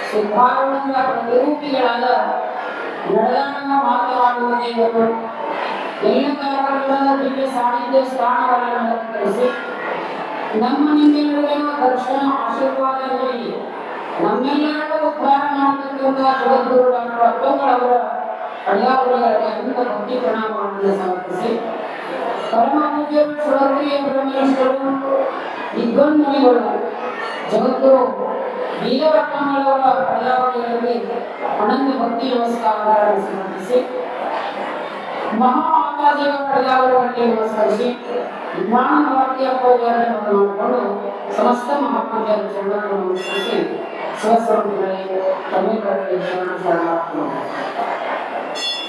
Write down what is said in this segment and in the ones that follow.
ಸಿದ್ಧಾರೂಢರ ಪ್ರತಿರೂಪಿಗಳಾದ ನಡೆದಾಡುವ ಮಾತನಾಡುವ ದೇವರು ಎಲ್ಲ ಕಾಲಗಳ ದಿವ್ಯ ಸಾನ್ನಿಧ್ಯ ಸ್ಥಾನಗಳನ್ನು ಅಲಂಕರಿಸಿ ನಮ್ಮ ನಿಮ್ಮೆಲ್ಲರಿಗೂ ದರ್ಶನ ಆಶೀರ್ವಾದ ನೀಡಿ ನಮ್ಮೆಲ್ಲರನ್ನು ಉದ್ಧಾರ ಮಾಡತಕ್ಕಂಥ ಜಗದ್ಗುರು ಡಾಕ್ಟರ್ ಅಪ್ಪಂಗಳವರ ಅಡಿಯಾರುಗಳಿಗೆ ಅನಂತ ಭಕ್ತಿ ಪ್ರಣಾಮಗಳನ್ನು ಸಮರ್ಪಿಸಿ ಪರಮ ಪೂಜ್ಯರು ಶ್ರೀ ಬ್ರಹ್ಮೇಶ್ವರರು ವಿದ್ವನ್ಮುನಿಗಳು ಜಗದ್ಗುರು ಬೀರಪ್ಪನವರ ಅಡಿಯಾರುಗಳಿಗೆ ಅನಂತ ಭಕ್ತಿ ನಮಸ್ಕಾರಗಳನ್ನು ಸಮರ್ಪಿಸಿ ಮಹಾಮಾತಾಜಿಯವರ ಅಡಿಯಾರುಗಳಿಗೆ ನಮಸ್ಕರಿಸಿ ಜ್ಞಾನ ಭಾರತೀಯ ಪೂಜೆಯನ್ನು ಮಾಡಿಕೊಂಡು ಸಮಸ್ತ ಮಹಾಪೂಜ್ಯರ ಚರಣಗಳನ್ನು ನಮಸ್ಕರಿಸಿ ಸ್ವಸ್ವರೂಪಗಳಿಗೆ ತಮಿಳುಗಳಿಗೆ ಶರಣಾರ್ಥಿ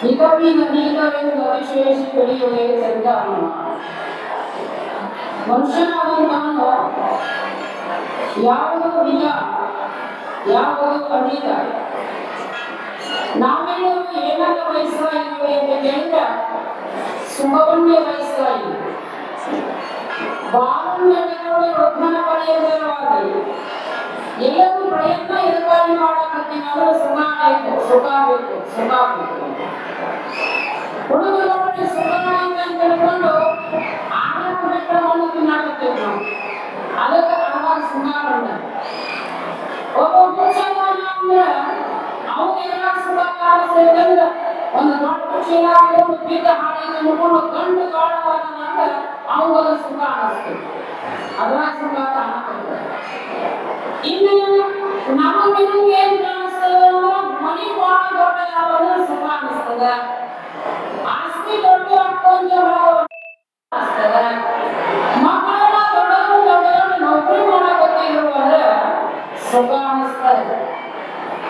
ನಿಕವಿನ ನೀಕವೆಂದು ಅತಿಶಯಿಸಿ ಬೆಳೆಯುವುದೇ ಸಂಧಾನ ಮನುಷ್ಯನಾದಂತಾನು ಯಾವುದು ನಿಜ ಯಾವುದು ಅನಿಜ ನಾವೆಲ್ಲರೂ ಏನಾದರೂ ಬಯಸ್ತಾ ಇದ್ದೇವೆ ಅಂತ ಕೇಳಿದ್ರೆ ಸುಖವನ್ನೇ ಬಯಸ್ತಾ ಇದ್ದೀವಿ ಬಾಲನ್ಯಗಳಲ್ಲಿ ವೃದ್ಧನ ಪಡೆಯಬೇಕಾಗಿ ಎಲ್ಲರೂ ಪ್ರಯತ್ನ ಎದುರಾಗಿ ಮಾಡಕತ್ತೀವಿ ಸುಖ ಬೇಕು ಸುಖ ಬೇಕು ಸುಖ ಬೇಕು ಹುಡುಗರೊಳಗೆ ಸುಖ ಅಂತ ತಿಳ್ಕೊಂಡು ಆಹಾರ ಬೆಟ್ಟವನ್ನು ತಿನ್ನಾಕತ್ತೇವೆ ನಾವು ಅದಕ್ಕೆ ಹಲವಾರು ಸುಖ ಬಂದ ಒಬ್ಬ ಪುರುಷನ ಅಂದ್ರೆ ಅವನಿಗೆಲ್ಲ ಸುಖ ಕಾಣಿಸ್ತಂದ್ರೆ ಒಂದು ದೊಡ್ಡ ಚೀಲ ಬಿದ್ದ ಹಾಡಿಗೆ ಮುಟ್ಕೊಂಡು ಗಂಡು ಕಾಡುವಾಗ ಅವುಗಳ ಸುಖ ಅನಿಸ್ತದೆ ಅದರ ಸುಖ ಕಾಣುತ್ತದೆ ಇನ್ನು ನಮಗೆ ಏನ್ ಕಾಣಿಸ್ತದೆ ಅಂದ್ರೆ ಮನಿ ಬಹಳ ದೊಡ್ಡ ಯಾವಾಗ ಸುಖ ಅನಿಸ್ತದೆ ಆಸ್ತಿ ದೊಡ್ಡ ಅನ್ಕೊಂಡ ಅನಿಸ್ತದೆ ಮಕ್ಕಳೆಲ್ಲ ದೊಡ್ಡ ನೌಕರಿ ಮಾಡಕತ್ತಿದ್ರು ಅಂದ್ರೆ ಸುಖ ಅನಿಸ್ತದೆ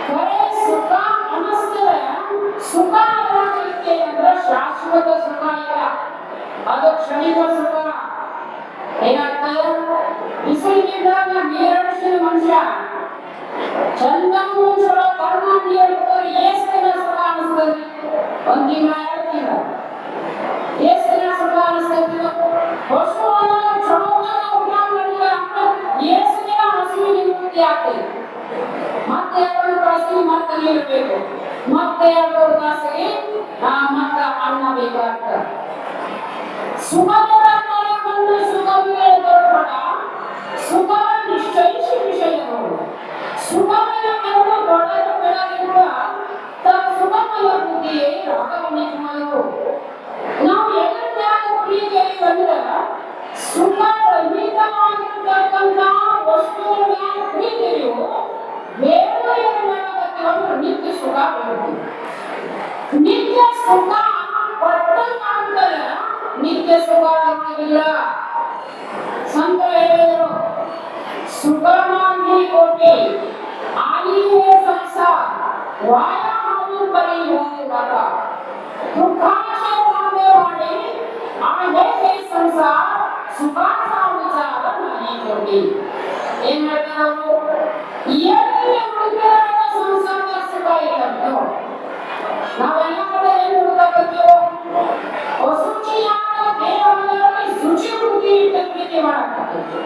ಬರೇ ಸುಖ ಅನಿಸ್ತದೆ ಸುಖ ಯಾಕೆ ಅಂದ್ರೆ ಶಾಶ್ವತ ಸುಖ ಇಲ್ಲ ಅದು ಕ್ಷಣಿಕ ಸುಖ ಏನಾಗ್ತದೆ ಬಿಸಿಲಿದ್ದಾಗ ನೀರಡಿಸಿದ ಮನುಷ್ಯ ಚಂದನೂ ಚಲೋ ಕರ್ಮ ನೀರು ಏಸಿನ ಸುಖ ಅನಿಸ್ತದೆ ಒಂದು ತಿಂಗಳ 2 ತಿಂಗಳ ಏಸಿನ ಸುಖ ಅನಿಸ್ತದೆ ಹೊಸ ಚಲೋ ಊಟ ಮಾಡಿಲ್ಲ ಏಸಿನ ಹಸಿವಿನ ನಿವೃತ್ತಿ ಆಗ್ತದೆ ಮತ್ತೆ 2 ತಾಸಿಗೆ ಮತ್ತೆ ನೀರು ಬೇಕು ಮತ್ತೆ 2 ತಾಸಿಗೆ ಮತ್ತೆ ಅನ್ನ ಬೇಕಾಗ್ತದೆ ಸುಖದ ಬಂದು ಸುಖವೇ ದೊಡ್ಡ ಸುಖ ನಿಶ್ಚಯಿಸಿ ವಿಷಯಗಳು ಸುಖಮಯ ಕೆಲವು ದೊಡ್ಡ ಬೆಳಗಿರುವ ತಮ್ಮ ಸುಖಮಯ ಬುದ್ಧಿಯೇ ರಾಗವನ್ನೇ ಸುಮಾರು ನಾವು ಎಲ್ಲರ ಪ್ರೀತಿಯಲ್ಲಿ ಬಂದ್ರೆ ಸುಖ ರಹಿತವಾಗಿರ್ತಕ್ಕಂಥ ವಸ್ತುಗಳ ಪ್ರೀತಿಯು ಬೇರೆ ಏನು ನಿತ್ಯ ಸುಖ ಬರುತ್ತೆ ನಿತ್ಯ ಸುಖ ಪಟ್ಟಂತಾಗ್ತದೆ ನಿತ್ಯ ಸುಖ ಆಗಿಲ್ಲ ಸಂತ ಹೇಳಿದರು ಸುಖಮಾಗಿ ಕೋಟಿ ಆಲಿಯೇ ಸಂಸಾರ ವಾಯ ಹಾವು ಬರೀ ಹೋಗುವಾಗ ದುಃಖಾಶಯ ಮಾಡಿ ಆ ಹೇಗೆ ಸಂಸಾರ ಸುಖ ವಿಚಾರ ನಾನೇ ಕೋಟಿ ಏನ್ ಹೇಳ್ತಾರು ಎಲ್ಲಿ ಹುಡುಗರ ಸಂಸಾರದ ಸುಖ ಇಲ್ಲಂತೋ ನಾವೆಲ್ಲ ಕಡೆ ಏನು ಹುಡುಕಾಕತ್ತೀವೋ ಅಶುಚಿಯಾದ ದೇಹದಲ್ಲಿ ಶುಚಿ ಹುಡುಗಿ ಪ್ರೀತಿ ಮಾಡಕತ್ತೀವಿ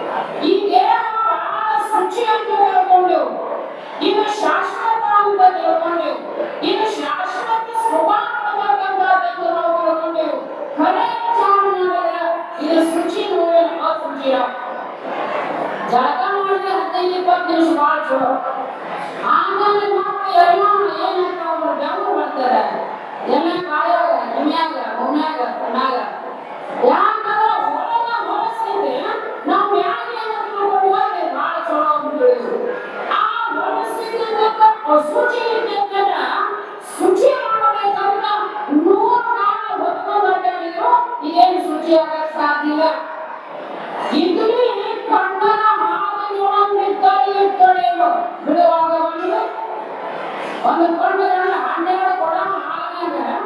ಈ ದೇಹ ಬಹಳ ಶುಚಿ ಅಂತ ತಿಳ್ಕೊಂಡೆವು ಇದು ಶಾಶ್ವತ ಅಂತ ತಿಳ್ಕೊಂಡೆವು ಇದು ಶಾಶ್ವತ ಸುಖ ಅನ್ನತಕ್ಕಂಥ ನಾವು ತಿಳ್ಕೊಂಡೆವು ಖರೆ ವಿಚಾರ ಮಾಡಿದ್ರೆ ಇದು ಶುಚಿ ನೋವೇನು ಅಶುಚಿಯ ಜಳಕ ಮಾಡಿದ್ರೆ 15-20 ನಿಮಿಷ ಭಾಳ ಚಲೋ ಆಮೇಲೆ ಮತ್ತೆ ಎಲ್ಲ ಏನಂತ ಅವ್ರು ಬೆವರು ಬರ್ತಾರೆ ಎಲ್ಲ ಕಾಯಾಗ ನಿಮ್ಯಾಗ ಮುಮ್ಯಾಗ ಕಣ್ಣಾಗ ಯಾಕಂದ್ರೆ ಹೊರಗ ಹೊಲಸೈತೆ ನಾವು ಯಾಕೆ ಹೋಗಿ ಭಾಳ ಚಲೋ ಅಂತ ಆ ಹೊಲಸಿದ್ದಕ್ಕ ಅಶುಚಿ ಇದ್ದಕ್ಕನ್ನ ಶುಚಿ ಮಾಡಬೇಕಂತ 100 ಕಾಲ ಹೊತ್ಕೊಂಡು ಅಡ್ಡಾಡಿದ್ರು ಇದೇನು ಶುಚಿ ಆಗಕ್ಕೆ ಸಾಧ್ಯ ಇಲ್ಲ ಇದ್ರಿ ಕಣ್ಣನ ಹಾಲಿನೊಳಗಿದ್ದೋ ಬಿಡುವಾಗ ಒಂದು ಕೊಂಡಗಳನ್ನು 12 ಕೊಡ ಹಾಲಿನಾಗ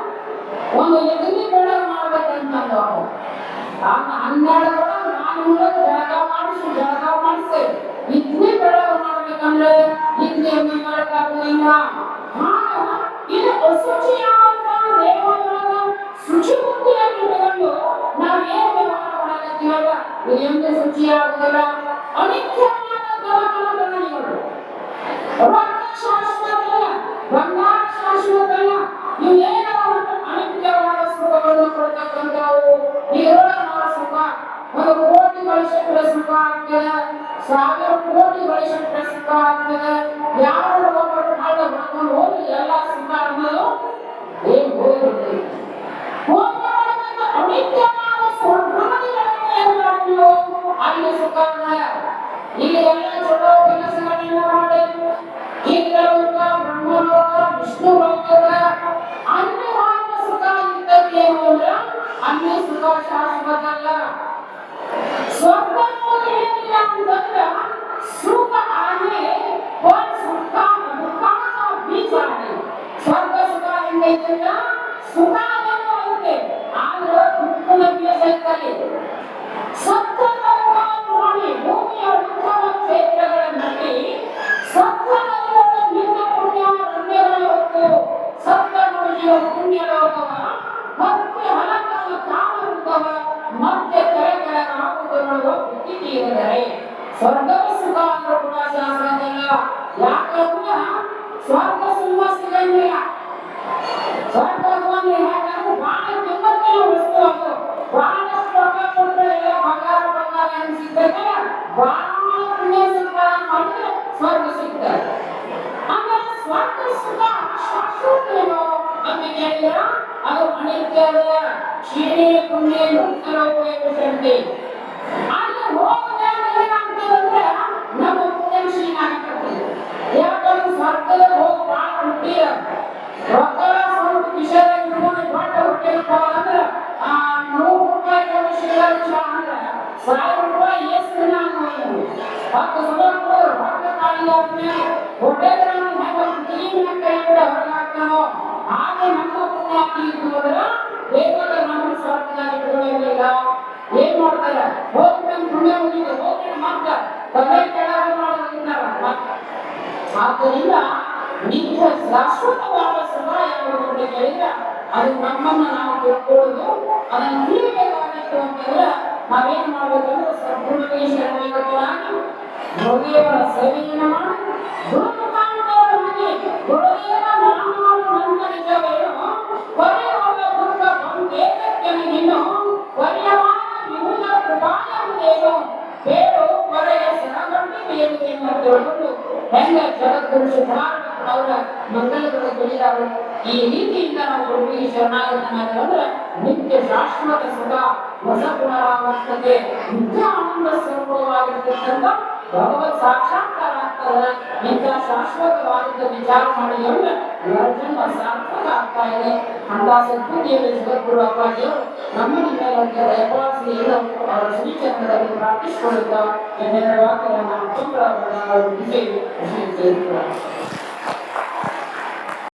ಒಂದು ಎದುರಿ ಬೆಳಗ್ಗೆ ಮಾಡ್ಬೇಕಂತಂದು ಆಗ 12 ಕೊಡ ಹಾಲಿನೊಳಗೆ ಜಳಕ ಮಾಡಿಸಿ ಇದ್ನಿ ಬೆಳಗ್ಗೆ ಮಾಡ್ಬೇಕಂದ್ರೆ ಇದ್ನಿ ಬೆಳಗಾಗುವುದಿಲ್ಲ ಇದು ಅಶುಚಿಯಾದ ದೇಹದೊಳಗ ಶುಚಿ ಬುದ್ಧಿಯಾಗಿ ಇಟ್ಟುಕೊಂಡು ನಾವೇನು ವ್ಯವಹಾರ ಮಾಡಕತ್ತೀವಲ್ಲ ಇದು ಶುಚಿಯಾಗುವುದಿಲ್ಲ ಅನಿತ್ಯವಾದ ದವಾಖಾನೆಗಳು ರಕ್ತ ಶಾಶ್ವತ ಬಂಗಾರ ಶಾಶ್ವತ ಇವೇನೋ ಅನಿತ್ಯವಾದ ಸುಖಗಳನ್ನು ಕೊಡ್ತಕ್ಕಂಥವು ಇರೋಣ ಸುಖ ಒಂದು ಕೋಟಿ ಗಳಿಸಿದ್ರೆ ಸುಖ ಆಗ್ತದೆ 1000 ಕೋಟಿ ಗಳಿಸಿದ್ರೆ ಸುಖ ಆಗ್ತದೆ ಯಾರು ಒಬ್ಬರು ಕಾಲ ಮಾಡ್ಕೊಂಡು ಹೋಗಿ ಎಲ್ಲ ಸುಖ ಅನ್ನೋದು ಏನ್ ಹೋಗಿರ್ತದೆ ಅನಿತ್ಯವಾದ ಸ್ವರ್ಗದಲ್ಲಿ ಅಲ್ಲಿ ಸುಖ ಇಲ್ಲಿ ಎಲ್ಲ ಚಲೋ ಕೆಲಸಗಳನ್ನ ಮಾಡಿ ಇಂದ್ರಲೋಕ ಬ್ರಹ್ಮಲೋಕ ವಿಷ್ಣು ಲೋಕದ ಅನ್ಯವಾದ ಸುಖ ಇದ್ದಕ್ಕೆ ಅಂದ್ರೆ ಅಲ್ಲಿ ಸುಖ ಶಾಶ್ವತ ಅಲ್ಲ ಸ್ವರ್ಗ ಏನಿಲ್ಲ ಅಂತಂದ್ರೆ ಸುಖ ಆಗಿ ಸುಖ ದುಃಖದ ಬೀಜ ಸ್ವರ್ಗ ಸುಖ ಹೆಂಗೈತಿಲ್ಲ ಸುಖ ಏನೋ ಐತೆ ಆದ್ರೆ ದುಃಖದ ಬೀಜ ಇರ್ತದೆ ಸತ್ಯಲೋಕ ನೋಡಿ ಭೂಮಿಯ ದುಃಖದ ಕ್ಷೇತ್ರಗಳಲ್ಲಿ ಸತ್ಯಲೋಕದ ನಿನ್ನ ಪುಣ್ಯ ರಮ್ಯಗಳ ಹೊತ್ತು ಸತ್ಯ ಮನುಷ್ಯ ಪುಣ್ಯ ಲೋಕವ ಮತ್ತೆ ಹಲಕವ ಕಾಮರುತ್ತವ ಮತ್ತೆ ಕೆಳಗೆ ಆಗುವುದರೊಳಗೆ ಬುದ್ಧಿತೀರಿದರೆ ಸ್ವರ್ಗದ ಸುಖ ಅಂದ್ರೂ ಕೂಡ ಶಾಶ್ವತಲ್ಲ ಯಾಕಂದ್ರೆ ಸ್ವರ್ಗ ಸುಮ್ಮ ಸಿಗಂಗಿಲ್ಲ ಸ್ವರ್ಗ ಅಂದ್ರೆ ಯಾಕಂದ್ರೆ ಬಹಳ ಕಿಮ್ಮತ್ತಿನ ವಸ್ತು ಅದು ಬಹಳಷ್ಟು ರೊಕ್ಕ ಕೊಟ್ಟರೆ ಎಲ್ಲ ಬಂಗಾರ ಬಂಗಾರ ಅನಿಸಿದ್ದಾಗ ಬಹಳ ಪುಣ್ಯ ಸಂಪಾದನೆ ಮಾಡಿದ್ರೆ ಸ್ವರ್ಗ ಸಿಗ್ತದೆ ಆಮೇಲೆ ಸ್ವರ್ಗ ಸುಖ ಶಾಶ್ವತವೇನೋ ಅಂತ ಕೇಳಿದ್ರೆ ಅದು ಅನಿತ್ಯದ ಕ್ಷೀಣೆ ಪುಣ್ಯ ಮುಕ್ತರೋಪಯೋಗಿಸಂತೆ ಅಲ್ಲಿ ಹೋಗದಾಗ ಏನಾಗ್ತದಂದ್ರೆ ನಮ್ಮ ಪುಣ್ಯ ಕ್ಷೀಣ ಆಗ್ತದೆ ಯಾಕಂದ್ರೆ ಸ್ವರ್ಗದಲ್ಲಿ ಹೋಗಿ ಭಾಳ ಮುಟ್ಟಿಯ ರೊಕ್ಕ ಸ್ವಲ್ಪ ಕಿಶೆದಾಗ ಇಟ್ಕೊಂಡು ದೊಡ್ಡ ಹೊಟ್ಟೆಗೆ ಹೋಗಂದ್ರೆ 100 ರೂಪಾಯಿ ಕೊಟ್ಟು ಶಿಲ್ಲಾಂಶ ಅಂದ್ರೆ 1000 ರೂಪಾಯಿ ಎಷ್ಟು ದಿನ ಆಗ್ಬೋದು 10 ಸಲ ರೊಕ್ಕ ಖಾಲಿ ಆದ್ಮೇಲೆ ಹೊಟ್ಟೆಗೆ ಹೊರಗಾಗ್ತಾನೋ ಹಾಗೆ ನಮ್ಮ ಪುಣ್ಯ ಹಾಕಿದ್ದು ಅಂದ್ರೆ ದೇವರ ನಮ್ಮ ಸ್ವರ್ಗದಾಗ ಇಟ್ಕೊಳ್ಳಿಲ್ಲ ಏನ್ ಮಾಡ್ತಾರೆ ಹೋಗಿ ಪುಣ್ಯ ಮುಗಿದು ಹೋಗಿ ಮತ್ತೆ ತಲೆ ಕೆಳಗೆ ಮಾಡೋದ್ರಿಂದ ಆದ್ದರಿಂದ ನಿತ್ಯ ಶಾಶ್ವತವಾದ ಸುಖ ಯಾವುದು ಅಂತ ಕೇಳಿದ್ರೆ ಅದು ನಮ್ಮನ್ನ ನಾವು ತಿಳ್ಕೊಳ್ಳೋದು ಅದನ್ನು ತಿಳಿಬೇಕಾಗಿತ್ತು ಅಂತಂದ್ರೆ ನಾವೇನ್ ಮಾಡ್ಬೇಕಂದ್ರೆ ಸಂಪೂರ್ಣವಾಗಿ ಶರಣಾಗತರಾಗಿ ಗುರುದೇವರ ಸೇವೆಯನ್ನು ಮಾಡಿ ಗುರುಮುಖಾಂತರವಾಗಿ ಗುರುದೇವ ನಾಮವನ್ನು ನಂತರಿಸಬೇನು ಕೊನೆಯುವ ದುರ್ಗ ಬಂದೇದಕ್ಕೆ ನೀನು ಕೊನೆಯವಾದ ವಿಮುಖ ಕೃಪಾಯವುದೇನು ಬೇಡು ಕೊನೆಯ ಸರಗಂಟಿ ಬೇಡುತ್ತೇನೆ ಅಂತ ತಿಳ್ಕೊಂಡು ಹೆಂಗ ಜಗದ್ಗುರು ಸಿದ್ಧಾರ್ಥ ಅವರ ಮಂಗಲಗಳು ಬೆಳೆದಾವೆ ಈ ರೀತಿಯಿಂದ ನಾವು ಗುರುವಿಗೆ ಶರಣಾಗತನಾದ್ರೆ ನಿತ್ಯ ಶಾಶ್ವತ ಸುಖ ಹೊಸ ಪುನರಾವರ್ತನೆ ನಿತ್ಯ ಆನಂದ ಸ್ವರೂಪವಾಗಿರ್ತಕ್ಕಂಥ ಭಗವತ್ ಸಾಕ್ಷಾತ್ಕಾರ ಆಗ್ತದೆ ಇಂಥ ಶಾಶ್ವತವಾದ ವಿಚಾರ ಮಾಡಿದ್ರೆ ಜನ್ಮ ಸಾರ್ಥಕ ಆಗ್ತಾ ಇದೆ ಅಂತ ಸದ್ಬುದ್ಧಿಯಲ್ಲಿ ಜಗದ್ಗುರು ಅಪ್ಪಾಜಿಯವರು ನಮ್ಮಲ್ಲಿ ಮೇಲೆ ದಯಪಾಲಿಸಿ ಅವರ ಶ್ರೀಚಂದ್ರದಲ್ಲಿ ಪ್ರಾರ್ಥಿಸಿಕೊಳ್ಳುತ್ತಾ ಎನ್ನೆರಡು ವಾಕ್ಯಗಳನ್ನು